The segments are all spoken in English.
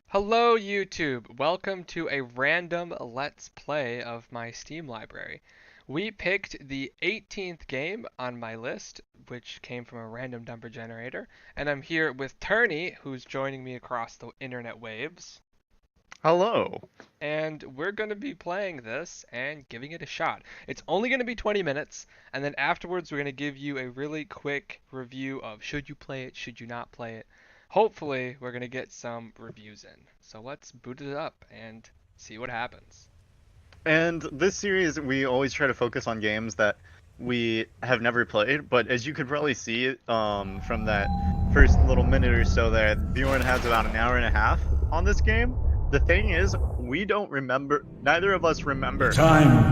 Hello YouTube! Welcome to a random Let's Play of my Steam library. We picked the 18th game on my list, which came from a random number generator, and I'm here with Turney, who's joining me across the internet waves. Hello. And we're going to be playing this and giving it a shot. It's only going to be 20 minutes, and then afterwards we're going to give you a really quick review of should you play it, should you not play it. Hopefully we're going to get some reviews in. So let's boot it up and see what happens. And this series, we always try to focus on games that we have never played, but as you could probably see from that first little minute or so there, Bjorn has about an hour and a half on this game. The thing is, we don't remember, neither of us remember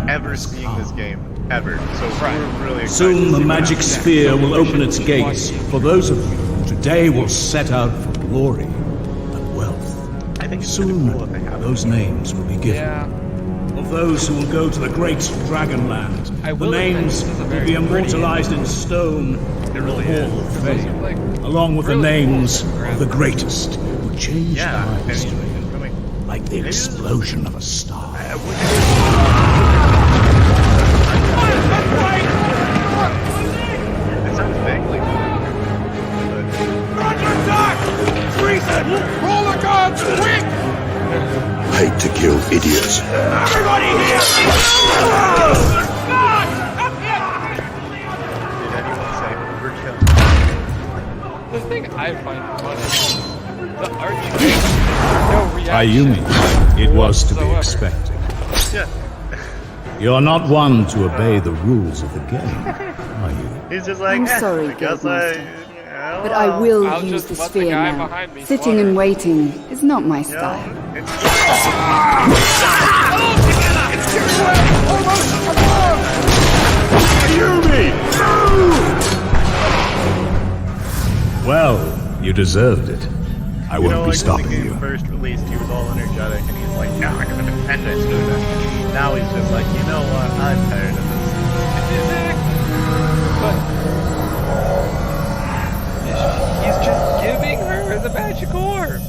ever seeing this game, ever. So we're really excited. Soon the magic sphere will open its gates for those of you who today will set out for glory and wealth. I think it's Soon cool if they have those names will be given. Yeah. Of those who will go to the great Dragonland, the names will be immortalized in stone in the Hall of Fame, along with the names of the greatest who changed our history, like the explosion of a star. It sounds vaguely Under attack! Treason! Roll the guards, quick! Hate to kill idiots. Everybody here! Did anyone say overkill? The thing I find funny, the archie, no reaction. Ayumi, it was to be whatsoever. expected. Yeah. You're not one to obey the rules of the game, are you? He's just like, I'm sorry, I guess Guildmaster, yeah, but I will I'll use just the let the sphere guy now. behind me Sitting flutter. and waiting is not my style. Well, you deserved it. I won't be stopping when the you. game first released, he was all energetic, and he's like, no, I'm gonna defend this, do this. Now he's just like, you know what, I'm tired of But he's just giving her the magic orb.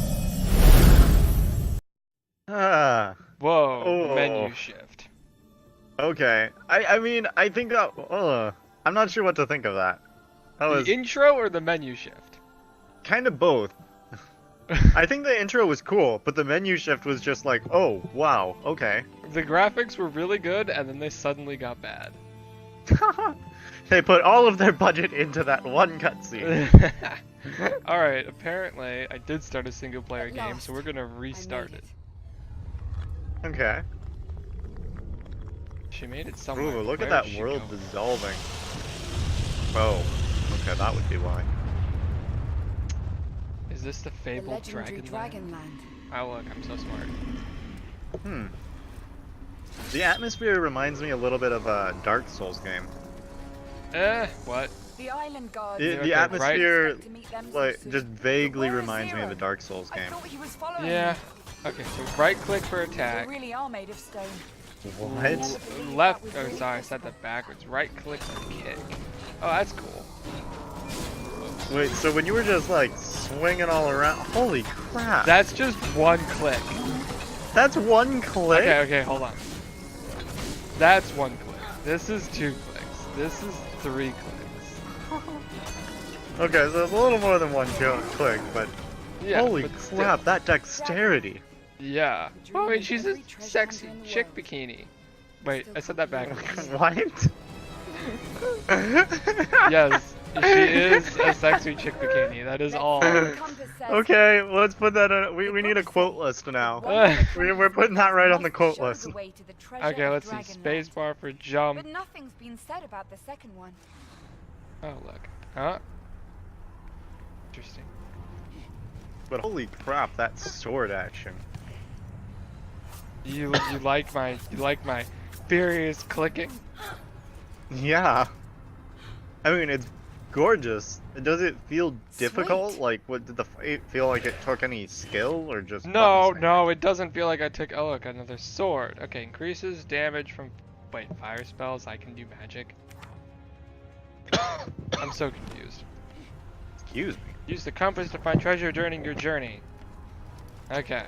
this. Whoa, Oh. menu shift. Okay. I mean, I think that, I'm not sure what to think of that. That was The intro or the menu shift? kind of both. I think the intro was cool, but the menu shift was just like, oh, wow, okay. The graphics were really good, and then they suddenly got bad. They put all of their budget into that one cutscene. Alright, apparently I did start a single player game, so we're gonna restart it. Okay. She made it somewhere. Ooh, look at Where that is she world going? dissolving. Oh, okay, that would be why. Is this the The fabled legendary Dragonland? Dragonland. Oh look, I'm so smart. Hmm. The atmosphere reminds me a little bit of a Dark Souls game. What? The island guard. Okay, The atmosphere, To meet them like, soon. just vaguely Where is reminds me of Zero? the Dark Souls I game. thought he was following Yeah. me. Okay, so right click for attack. They really are made of stone. What? Left, oh sorry, I said that backwards. Right click for kick. Oh, that's cool. Wait, so when you were just like swinging all around, holy crap! That's just one click. That's one click? Okay, hold on. That's one click. This is two clicks. This is three clicks. Okay, so it's a little more than one click, but Yeah. holy but still. crap, that dexterity! Yeah. Oh wait, she's a sexy chick bikini. Wait, I said that backwards. What? Yes, she is a sexy chick bikini. That is all. Okay, let's put that on. We need a quote list now. We're putting that right on the quote list. Okay, let's see. Spacebar for jump. But nothing's been said about the second one. Oh look. Huh? Interesting. But holy crap, that sword action. You like my furious clicking? Yeah. I mean, it's gorgeous. Does it feel difficult? Sweet. Like, what did the fight feel like it took any skill or just No, buttons? no, it doesn't feel like I took. Oh look, another sword. Okay, increases damage from. Wait, fire spells. I can do magic. I'm so confused. Excuse me. Use the compass to find treasure during your journey. Okay,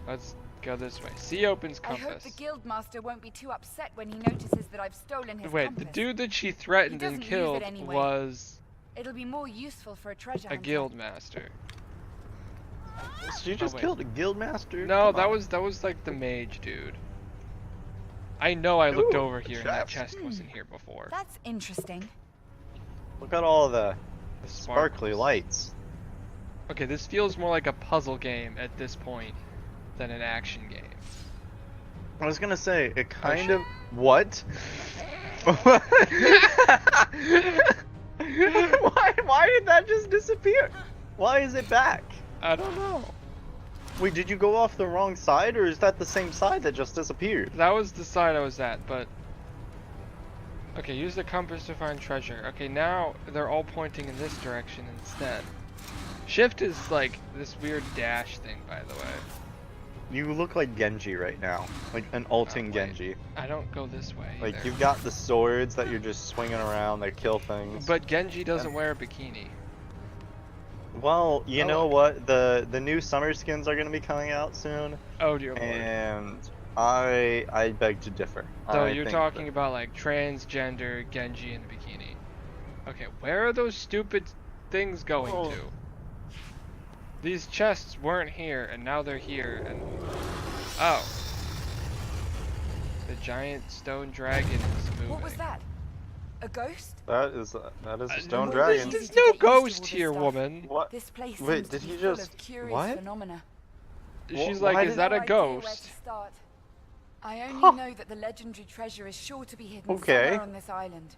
let's go this way. See opens I hope compass. the Guildmaster won't be too upset when he notices that I've stolen his Wait, compass. the dude that she threatened and doesn't use it killed anyway. was It'll be more useful for a treasure a hunter. guild master. You just killed a guild master? No, Come on. that was like the mage dude. I know I looked Ooh, over here and that chest. chest wasn't here before. That's interesting. Look at all the The sparkly sparkles. lights. Okay, this feels more like a puzzle game at this point than an action game. I was gonna say, it kind shit. of... What? Why did that just disappear? Why is it back? I don't know. Wait, did you go off the wrong side, or is that the same side that just disappeared? That was the side I was at, but... Okay, use the compass to find treasure. Okay, now they're all pointing in this direction instead. Shift is like this weird dash thing, by the way. You look like Genji right now. Like an ulting wait. Genji. I don't go this way Like, either. you've got the swords that you're just swinging around that kill things. But Genji doesn't wear a bikini. Well, you Oh, know look. what? The new summer skins are gonna be coming out soon, Oh dear lord. and I beg to differ. So I you're think talking that- about like transgender Genji in a bikini. Okay, where are those stupid things going Oh. to? These chests weren't here, and now they're here, and... Oh. The giant stone dragon is moving. What was that? A ghost? that is a stone no, dragon. this- There's Easy to no get used to all ghost this here, stuff. woman. What? This place Wait, seems did to he be full just- of curious what? phenomena. She's why like, did- is that No a idea where to ghost? start. I only Huh. know that the legendary treasure is sure to be hidden Okay. somewhere on this island.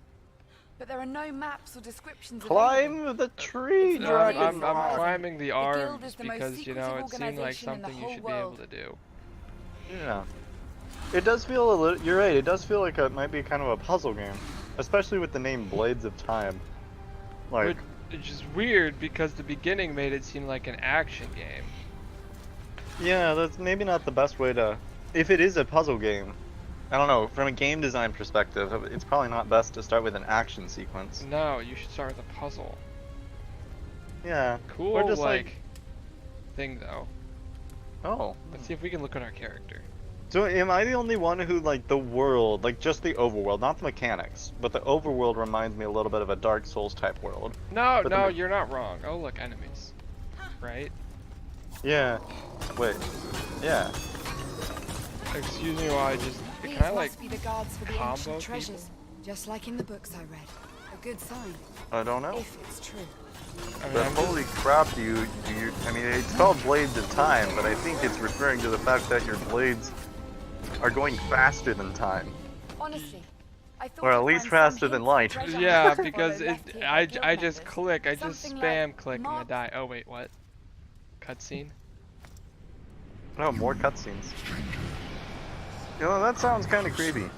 But there are no maps or descriptions available. Climb the tree, It's not dragon. really I'm surprising. climbing the Guild arms is the most because, you know, secretive it seemed like organization in the something you whole should be able world. to do. Yeah. It does feel a little. You're right. It does feel like it might be kind of a puzzle game, especially with the name Blades of Time. Like, Which is weird because the beginning made it seem like an action game. yeah, that's maybe not the best way to. If it is a puzzle game, I don't know. From a game design perspective, it's probably not best to start with an action sequence. No, you should start with a puzzle. Yeah. Cool, Or just like, thing though. Oh. Let's see if we can look at our character. So am I the only one who, like, the world, like just the overworld, not the mechanics, but the overworld reminds me a little bit of a Dark Souls type world. No, But the no, me- you're not wrong. Oh, look, enemies. Right? Yeah. Wait. Yeah. Excuse me while I just... These Can I, must like, be the guards for the combo ancient people? treasures, just like in the books I read. A good sign, I don't know. if it's true. I mean, But I'm holy crap, I mean, it's called Blades of Time, but I think it's referring to the fact that your blades are going faster than time. Honestly, I thought Or at I'd least find some faster than hints light. of treasure Yeah, hunts to because follow left here by I guild just members. click, I just Something spam like click and I mark- die. Oh wait, what? Cutscene? Oh, more cutscenes. You know, that sounds kind of creepy.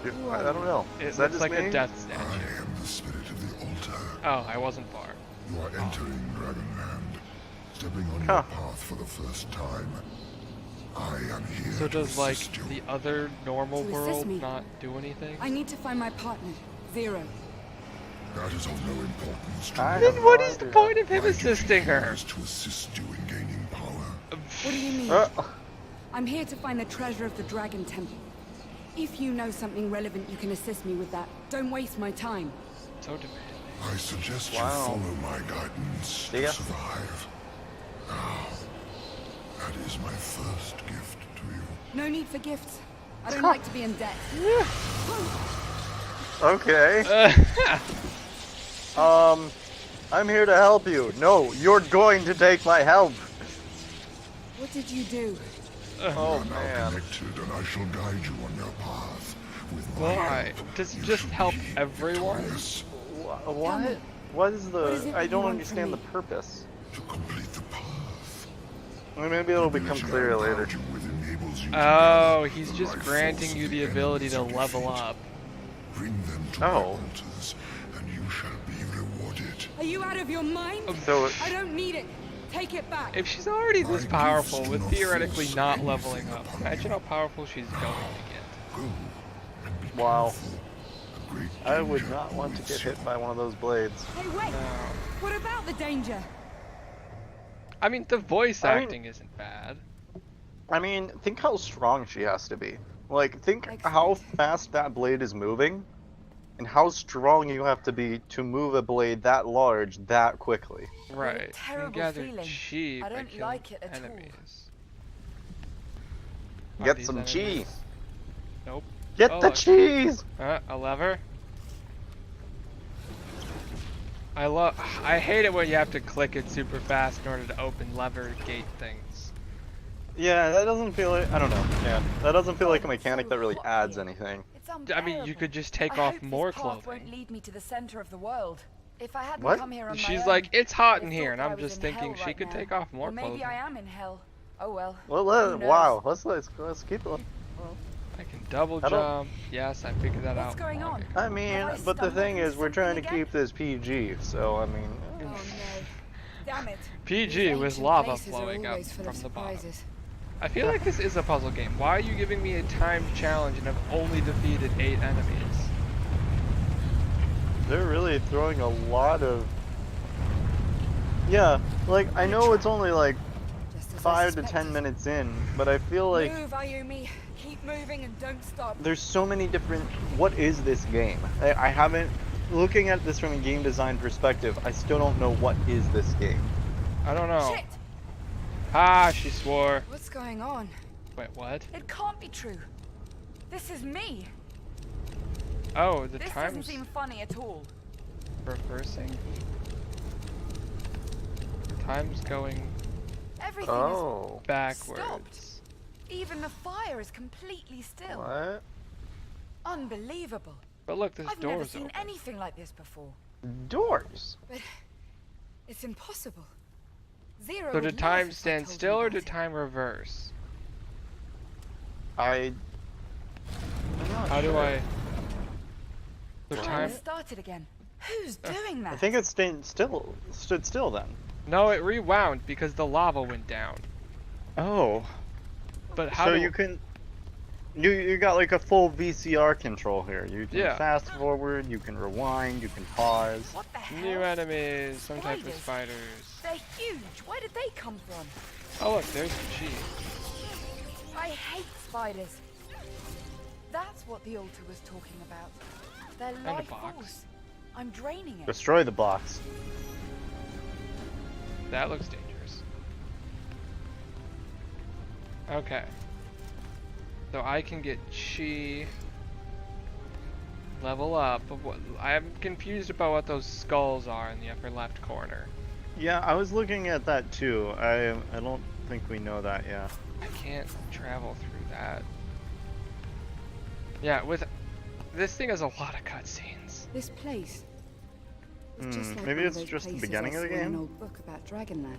I don't know. It Is that looks just like me? a death I statue. am the spirit of the altar. Oh, I wasn't far. You are entering Dragonland, stepping on Huh. your path for the first time. I am here So to does like assist you. the other normal To assist world me. not do anything? I need to find my partner, Zero. That is of no importance to I me. have Then what no is the idea. point of him My duty assisting here her? is to assist you in gaining power. What do you mean? I'm here to find the treasure of the Dragon Temple. If you know something relevant, you can assist me with that. Don't waste my time. So demanding. I suggest Wow. you follow my guidance Yeah. to survive. Now, that is my first gift to you. No need for gifts. I don't like to be in debt. Okay. I'm here to help you. No, you're going to take my help. What did you do? We Oh are now man. connected, and I shall guide you on your path. With my Why? help, Does it you just shall help be everyone? victorious. What? What is the? is it I you don't want understand the from me? purpose. To complete the path. Well, maybe it'll become Ability I clear later. endowed you with enables you to Oh, gather he's the just right granting force you of the ability to enemies you level defeat. up. Bring them to Oh. my altars, and you shall be rewarded. Are you out of your mind? So, I don't need it. Take it back. If she's already this My powerful gifts do with not theoretically force not anything leveling up, upon imagine you. how powerful she's going to get. Go and be Wow. careful. The great I would danger not want to awaits get you. hit by one of those blades. Hey, wait. No. What about the danger? I mean, the voice I mean- acting isn't bad. I mean, think how strong she has to be. Like, think how Excellent. fast that blade is moving, and how strong you have to be to move a blade that large that quickly. Right. a You can terrible gather feeling. chi I by don't killing like it at all. enemies. Are Get these some enemies? chi. Nope. Get Oh, the look. cheese! A lever. I hate it when you have to click it super fast in order to open lever gate things. Yeah, that doesn't feel like, I don't know. Yeah, that doesn't feel like a mechanic that really adds anything. It's I unbearable. mean, you could just take I off hope more this path won't clothing. lead me to the center of the world. If I hadn't What? come here on my She's own, like, it's hot I'd in have here, thought and that I I'm was just in thinking hell she right could now. take off more Or maybe clothing. I am in hell. Oh well. Well, Who knows? wow, let's keep it. I can double I don't- jump. Yes, I figured that out. What's going long on? ago. I mean, Have I but the stumbled thing into is, we're trying to something again? keep this PG, so I mean. Oh no. Damn it. PG These with ancient lava places are flowing up always full of from the bottom. surprises. I feel like this is a puzzle game. Why are you giving me a timed challenge and I've only defeated 8 enemies? They're really throwing a lot of. Yeah, like I know it's only like Just as I 5 to suspected. 10 minutes in, but I feel like Move, Ayumi. Keep moving and don't stop. there's so many different. What is this game? I haven't. Looking at this from a game design perspective, I still don't know what is this game. I don't know. Shit! Ah, she swore. What's going on? Wait, what? It can't be true. This is me. Oh, the This doesn't time's seem funny at all. reversing. Time's going Everything Oh. backwards. Even the fire is completely still. What? Unbelievable. But look, this I've never door's seen open. anything like this before. Doors. It's impossible. Zero So would did laugh time if I stand told you still or about did it. time reverse? I'm not How do sure. I... The Time time... has started again. Who's doing that? I think it stood still then. No, it rewound because the lava went down. Oh. But how So do... you can. You got like a full VCR control here. You can Yeah. fast forward, you can rewind, you can pause. What the hell? New enemies, some type of Spiders. spiders. They're huge. Where did they come from? Oh look, there's the cheese. I hate spiders. That's what the altar was talking about. Their a life box. force. I'm draining it. Destroy the box. That looks dangerous. Okay. So I can get chi, level up. But what, I'm confused about what those skulls are in the upper left corner. Yeah, I was looking at that too. I don't think we know that yet. I can't travel through that. Yeah, with this thing has a lot of cutscenes. This place. It's just like maybe one it's of those just the places beginning I of the saw in an game? old book about Dragonland.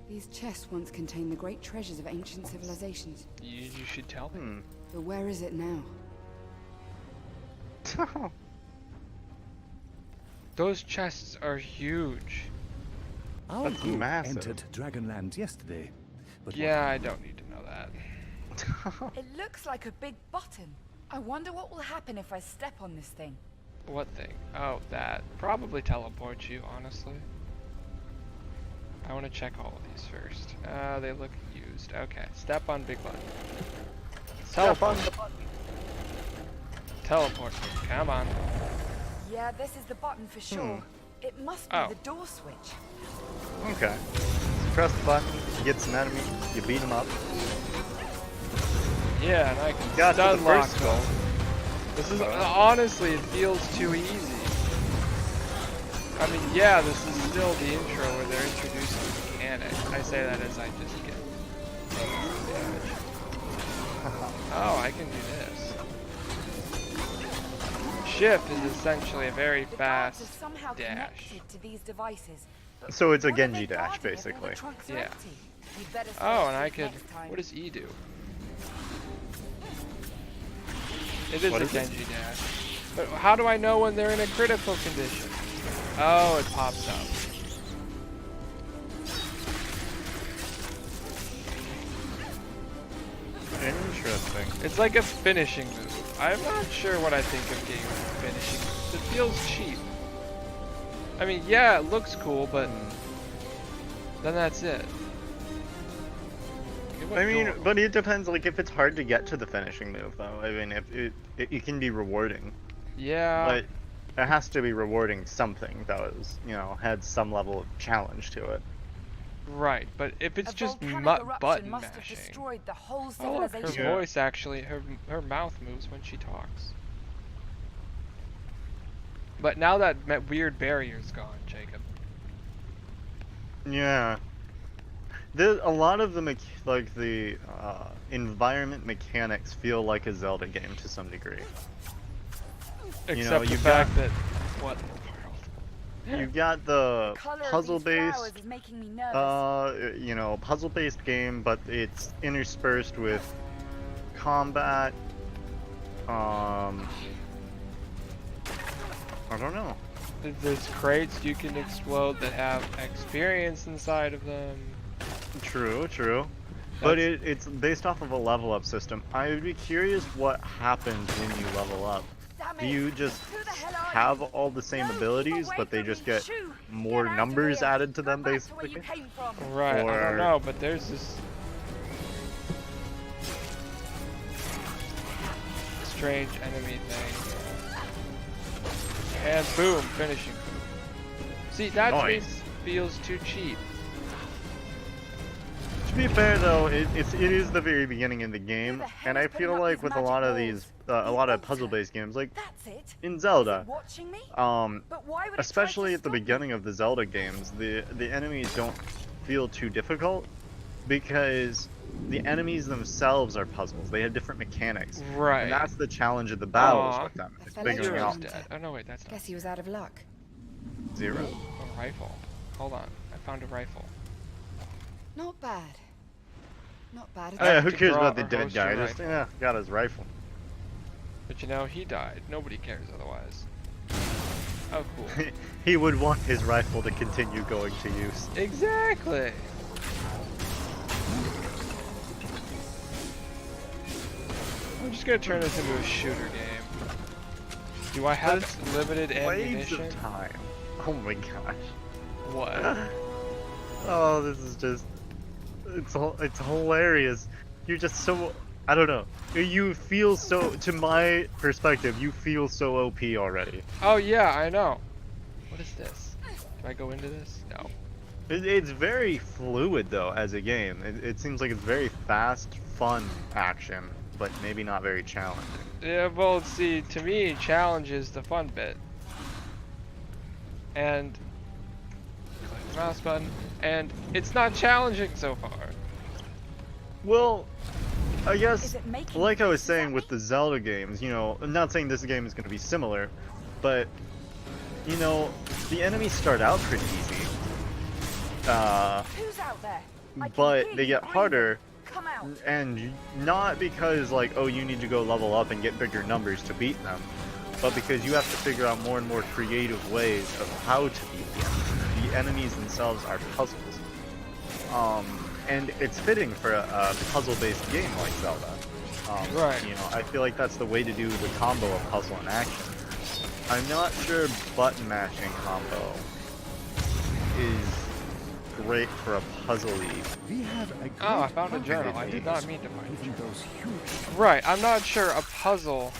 These chests once contained the great treasures of ancient civilizations. You should tell me. But where is it now? Those chests are huge. Our That's group massive. entered Dragonland yesterday. But Yeah, I don't need to know that. It looks like a big button. I wonder what will happen if I step on this thing. What thing? Oh, that. Probably teleports you, honestly. I want to check all of these first. They look used. Okay, step on big button. Teleport. Teleport. Come on. Yeah, this is the button for sure. It must be Oh. the door switch. Okay. Press the button, you get some enemies, you beat them up. Yeah, and I can Got to the stun lock first them. This is honestly, it feels too easy. I mean, yeah, this is still the intro where they're introducing the mechanic. I say that as I just get damage. Oh, I can do this. Shift is essentially a very The guards are fast somehow dash. connected to these devices. So it's a What are they Genji dash, guarding if all the basically. trunks are Yeah. empty? You'd better stay Oh, and I asleep could. next time. What does E do? It is What a is it? Genji dash. But how do I know when they're in a critical condition? Oh, it pops up. Interesting. It's like a finishing move. I'm not sure what I think of games with finishing moves. It feels cheap. I mean, yeah, it looks cool, but then that's it. I mean, but it depends. Like, if it's hard to get to the finishing move, though. I mean, if it can be rewarding. Yeah. But it has to be rewarding something that was, you know, had some level of challenge to it. Right, but if it's just button mashing. The whole Oh, look, her civilization. voice actually, her mouth moves when she talks. But now that weird barrier's gone, Jacob. Yeah. A lot of the environment mechanics feel like a Zelda game to some degree. Except the fact that what in the world? You've got the puzzle-based, you know, puzzle-based game, but it's interspersed with combat. I don't know. There's crates you can explode that have experience inside of them. True, true. But it's based off of a level up system. I would be curious what happens when you level up. Do you just have all the same abilities, but they just get more numbers added to them, basically? Right, I don't know, but there's this strange enemy thing. And boom, finishing. See, that Nice. feels too cheap. To be fair, though, it is the very beginning of the game, and I feel like with a lot of these, a lot of puzzle-based games, like in Zelda, especially at the beginning of the Zelda games, the enemies don't feel too difficult because the enemies themselves are puzzles. They have different mechanics, right? And that's the challenge of the battles with them. It's figuring out. Dead. Oh no, wait, that's not. Guess he was out of luck. Zero. A rifle. Hold on, I found a rifle. Not bad. Not bad. Oh, yeah, who to cares draw about the or dead host guy? your Just rifle. got his rifle. But you know, he died. Nobody cares otherwise. Oh, cool. He would want his rifle to continue going to use. Exactly. I'm just gonna turn this into a shooter game. Do I have limited ammunition? Waves of time. Oh my gosh. What? Oh, this is just... It's hilarious. You're just so... I don't know. You feel so... To my perspective, you feel so OP already. Oh yeah, I know. What is this? Do I go into this? No. It's very fluid, though, as a game. It seems like it's very fast, fun action, but maybe not very challenging. Yeah, well, see, to me, challenge is the fun bit. And... click the mouse button. And it's not challenging so far. Well, I guess, like I was saying with the Zelda games, you know, I'm not saying this game is going to be similar, but, you know, the enemies start out pretty easy. Who's out there? But they get harder, and not because, like, oh, you need to go level up and get bigger numbers to beat them, but because you have to figure out more and more creative ways of how to beat the enemies. The enemies themselves are puzzles. And it's fitting for a puzzle-based game like Zelda. Right. You know, I feel like that's the way to do the combo of puzzle and action. I'm not sure button mashing combo is great for a puzzle-y. Oh, I found a journal. I did not mean to find a journal. Right, I'm not sure a puzzle...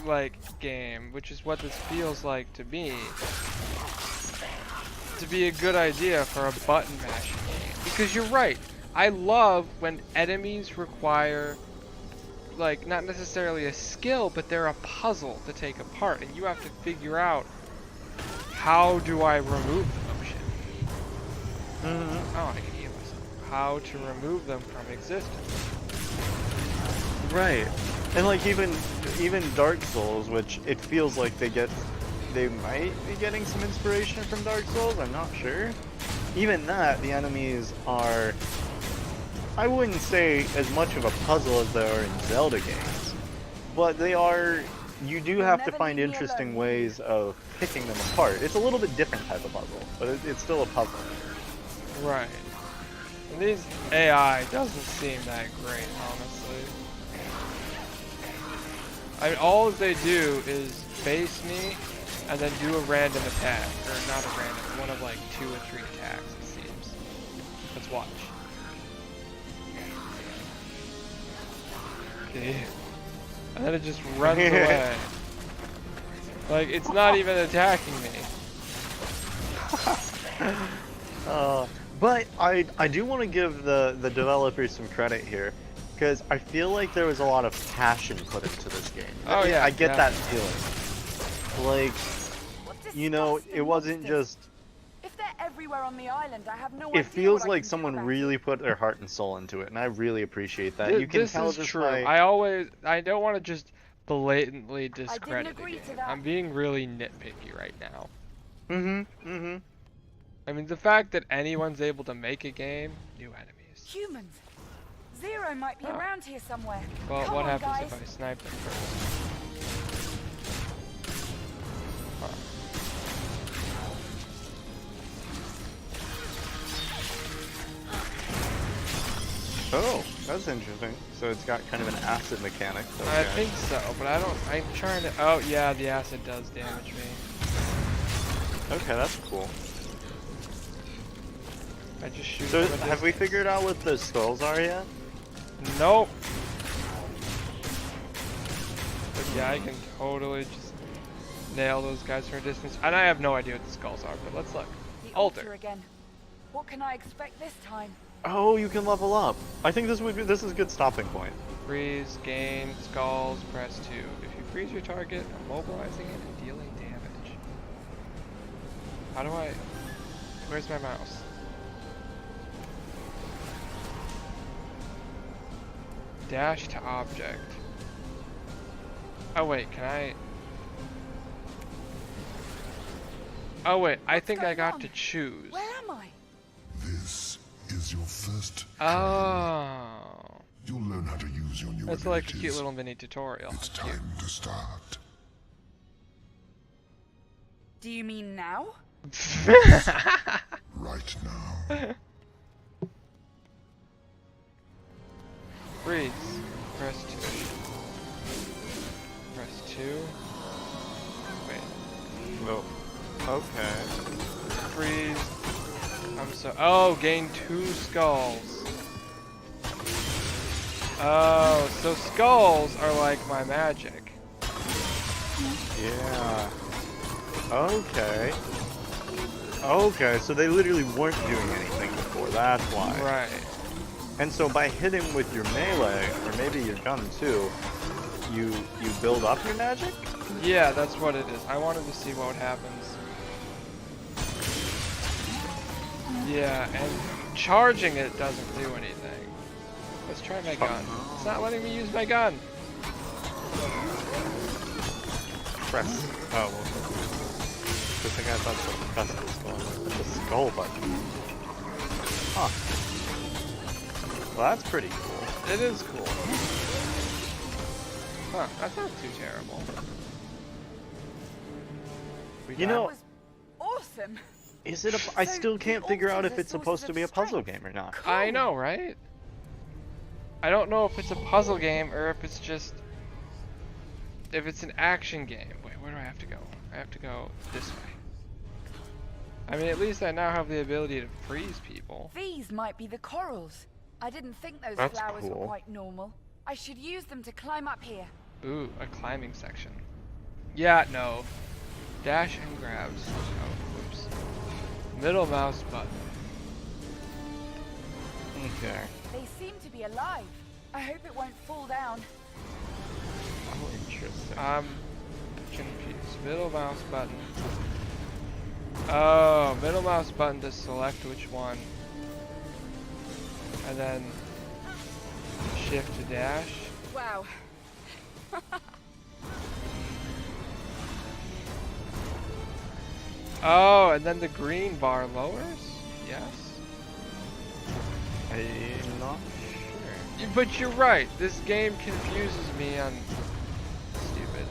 like game, which is what this feels like to me, to be a good idea for a button mashing game. Because you're right, I love when enemies require, like, not necessarily a skill, but they're a puzzle to take apart, and you have to figure out, how do I remove them? Oh shit. Oh, I can heal myself. How to remove them from existence. Right. And like even Dark Souls, which it feels like they might be getting some inspiration from Dark Souls, I'm not sure. Even that, the enemies are, I wouldn't say as much of a puzzle as they are in Zelda games, but they are, you do have to find interesting ways of picking them apart. It's a little bit different type of puzzle, but it's still a puzzle. Right. And these AI doesn't seem that great, honestly. I mean, all they do is base me and then do a random attack, or not a random, one of like 2 or 3 attacks, it seems. Let's watch. See? And then it just runs away. Like, it's not even attacking me. But I do want to give the developers some credit here, because I feel like there was a lot of passion put into this game. Oh yeah, I get that feeling. Like, you know, it wasn't just... If they're everywhere on the island, I have no idea. It feels what I like can do someone about really it. put their heart and soul into it, and I really appreciate that. You can This tell is just true. by... I don't want to just blatantly discredit agree it. to that. I'm being really nitpicky right now. Mm-hmm. I mean, the fact that anyone's able to make a game, new enemies. Humans. Zero might be around here somewhere. Well, Come what on, happens guys. if I snipe them first? Huh. Oh, that's interesting. So it's got kind of an acid mechanic. Okay. I think so, but I'm trying to... Oh, yeah, the acid does damage me. Okay, that's cool. I just shoot So, from a have we distance. figured out what the skulls are yet? Nope. But yeah, I can totally just nail those guys from a distance. And I have no idea what the skulls are, but let's look. The Altar. again. What can I expect this time? Oh, you can level up. I think this is a good stopping point. Freeze, gain, skulls, press 2. If you freeze your target, immobilizing it and dealing damage. How do I... Where's my mouse? Dash to object. Oh wait, can I... Oh wait, I think I got to choose. Where am I? This is your first. Oh. You'll learn how to use your new That's like a abilities. cute little mini tutorial. It's Cute. time to start. Do you mean now? Right now. Freeze. Press 2. Press 2. Wait. Oh. Okay. Freeze. Oh, gain 2 skulls. Oh, so skulls are like my magic. Yeah. Okay. Okay, so they literally weren't doing anything before, that's why. Right. And so by hitting with your melee, or maybe your gun too, you build up your magic? Yeah, that's what it is. I wanted to see what happens. Yeah, and charging it doesn't do anything. Let's try my gun. It's not letting me use my gun. Press. Oh, well. Good thing I thought the press was going with the skull button. Huh. Well, that's pretty cool. It is cool. Huh, that's not too terrible. You know, That was awesome. is it a... I So still the can't figure out altars if are it's supposed sources to be a of puzzle strength. game or not. I know, right? I don't know if it's a puzzle game or if it's just... If it's an action game. Wait, where do I have to go? I have to go this way. I mean, at least I now have the ability to freeze people. These might be the corals. I didn't think those That's flowers cool. were quite normal. I should use them to climb up here. Ooh, a climbing section. Yeah, no. Dash and grabs. Oh, whoops. Middle mouse button. Okay. They seem to be alive. I hope it won't fall down. Oh, interesting. I'm confused. Middle mouse button. Oh, middle mouse button to select which one. And then shift to dash. Wow. Oh, and then the green bar lowers? Yes. I'm not sure. But you're right, this game confuses me on stupid.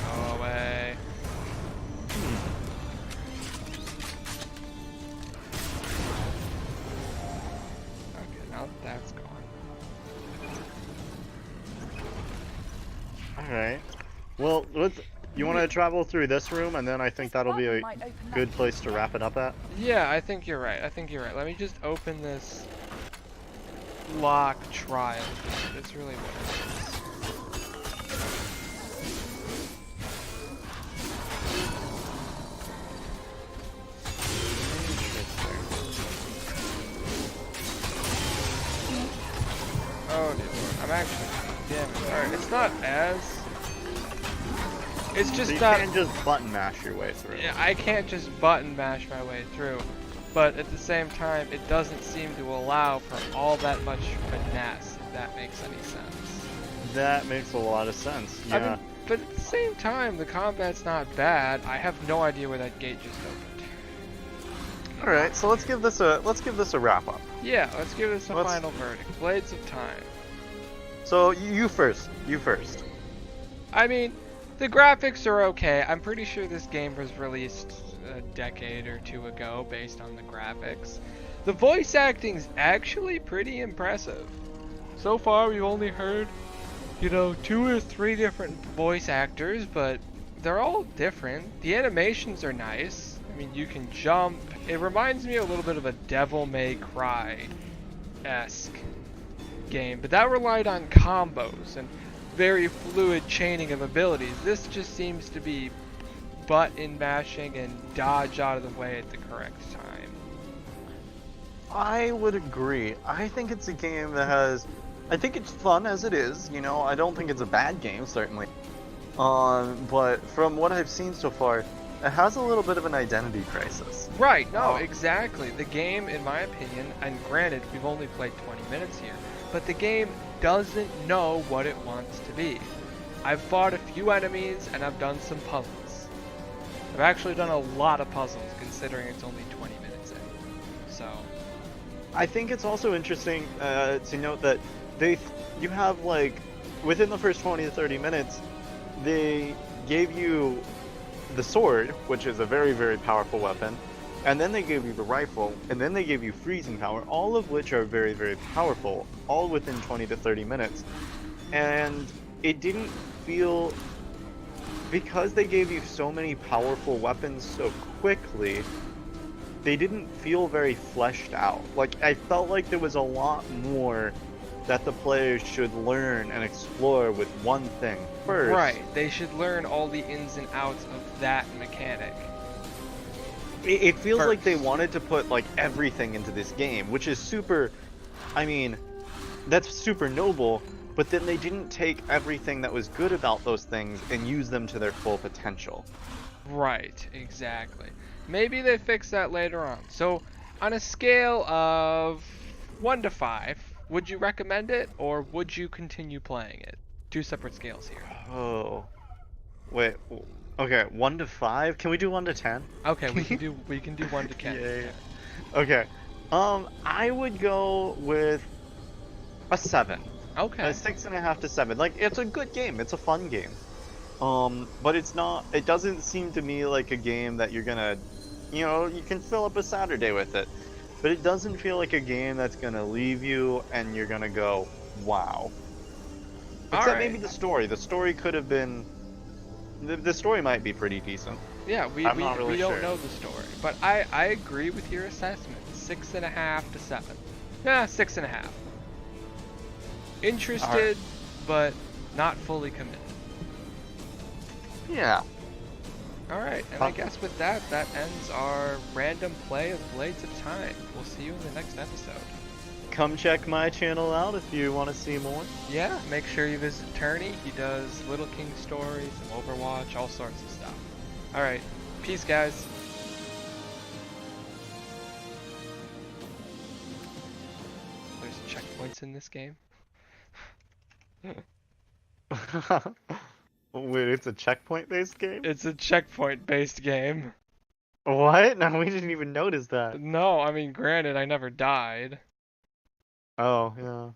Go away. Okay, now that's gone. Alright, Well, you want to travel through this room, and then I think This that'll be button a might open that good key place to again. wrap it up at. Yeah, I think you're right. I think you're right. Let me just open this lock trial. That's really what it is. Oh dear Lord, I'm actually, damn it. Alright, it's not as, it's just So you not, can't just button mash your way through. yeah, I can't just button mash my way through, but at the same time, it doesn't seem to allow for all that much finesse, if that makes any sense. That makes a lot of sense. Yeah. I mean, but at the same time, the combat's not bad. I have no idea where that gate just opened. All right, so let's give this a wrap up. Yeah, let's give this a final verdict. Blades of Time. So you first. You first. I mean, the graphics are okay. I'm pretty sure this game was released a decade or two ago based on the graphics. The voice acting's actually pretty impressive. So far, we've only heard, 2 or 3 different voice actors, but they're all different. The animations are nice. I mean, you can jump. It reminds me a little bit of a Devil May Cry-esque game, but that relied on combos and very fluid chaining of abilities. This just seems to be button mashing and dodge out of the way at the correct time. I would agree. I think it's a game that has. I think it's fun as it is. I don't think it's a bad game, certainly. But from what I've seen so far, it has a little bit of an identity crisis. Right, no, exactly. The game, in my opinion, and granted, we've only played 20 minutes here, but the game doesn't know what it wants to be. I've fought a few enemies, and I've done some puzzles. I've actually done a lot of puzzles, considering it's only 20 minutes in. So, I think it's also interesting to note that you have, within the first 20 to 30 minutes, they gave you the sword, which is a very, very powerful weapon, and then they gave you the rifle, and then they gave you freezing power, all of which are very, very powerful, all within 20 to 30 minutes. And it didn't feel, because they gave you so many powerful weapons so quickly, they didn't feel very fleshed out. I felt like there was a lot more that the players should learn and explore with one thing first. right, they should learn all the ins and outs of that mechanic. It feels like they First. wanted to put everything into this game, which is super. I mean, that's super noble. But then they didn't take everything that was good about those things and use them to their full potential. Right, exactly. Maybe they fix that later on. So, on a scale of 1 to 5, would you recommend it, or would you continue playing it? 2 separate scales here. Oh, wait. Okay, 1 to 5. Can we do 1 to 10? Okay, we can do 1 to 10. Yeah. Okay. I would go with a 7. Okay. A 6.5 to 7. It's a good game. It's a fun game. But it's not. It doesn't seem to me like a game that you're gonna, you can fill up a Saturday with it. But it doesn't feel like a game that's gonna leave you and you're gonna go, wow. Except maybe the story. The story could have been. The story might be pretty decent. Yeah, we I'm not really don't sure. know the story, but I agree with your assessment. 6.5 to 7. Yeah, 6.5. Interested, but not fully committed. Yeah. Alright, and I guess with that ends our random play of Blades of Time. We'll see you in the next episode. Come check my channel out if you want to see more. Yeah, make sure you visit Turney. He does Little King stories, some Overwatch, all sorts of stuff. Alright, peace guys. There's checkpoints in this game. Wait, it's a checkpoint-based game? It's a checkpoint-based game. What? No, we didn't even notice that. No, I mean, granted, I never died. Oh, yeah.